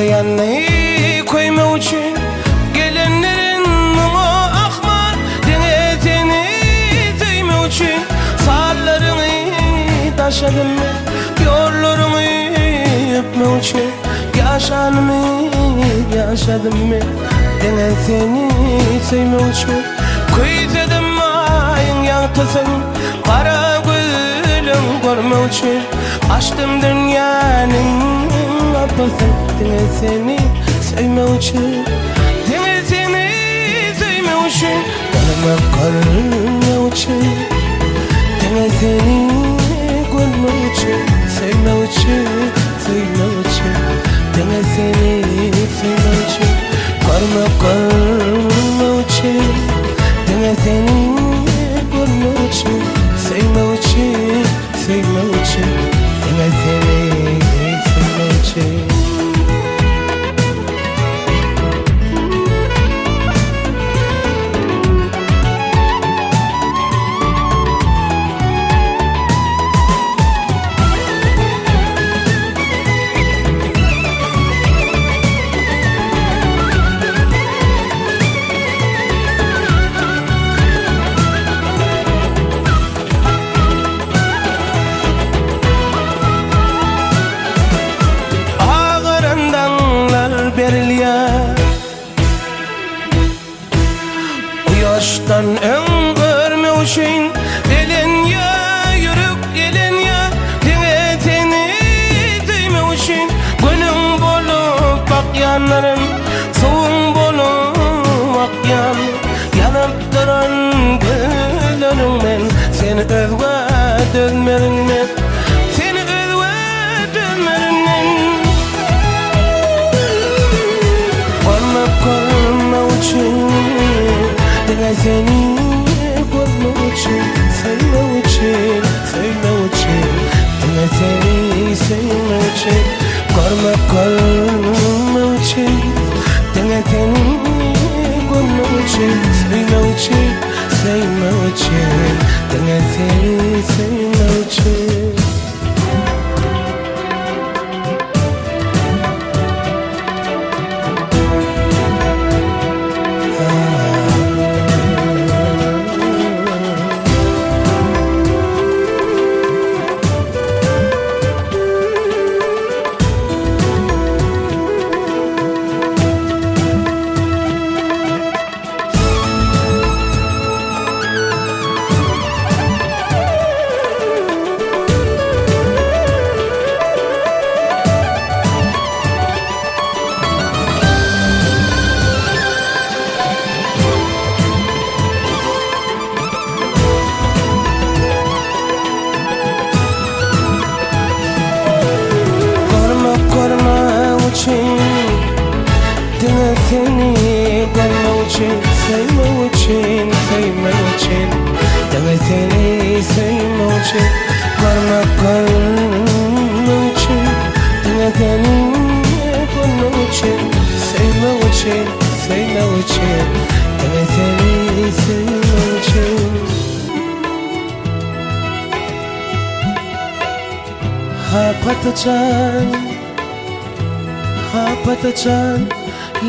yanı koyma için gelenlerin muma akmar denetini değme için sağlarını taşadım ben yollarını öpme için yaşadım ben denetini sevme için kuytadım ayın yaktasın kara gülüm görme için açtım dünyanın Dine seni sevme için Dine seni sevme için Bana karnına için Dine seni görme için Sevme için Dine seni sevme için Karnına için Dine seni görme için Sevme için Dine seni sevme için Uyaştan en görme uşin elin ya yürük elin ya denetini değme uşin gönlüm bolup bak yanların soğun bolup bak yanıp duran güllerim ben seni özve dönmerin ben seni özve dönmerin ben korma uçun Dine seni görme için sevme için Dine seni sevme için korma için Dine seni görme için sevme için Dine seni sevme için Dine seni görme için sevme için Dine seni sevme için görme için Dine seni görme için sevme için Dine seni sevme için Hapatacan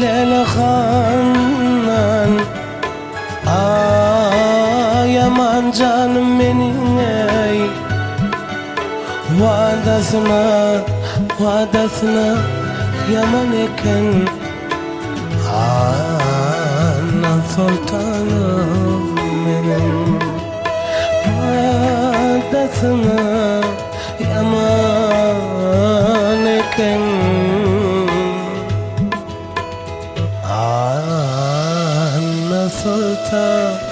Leyla Khanan Yaman canım benim ey Vadasına yaman eken Ana sultanım benim Vadasına yaman eken Ana sultanım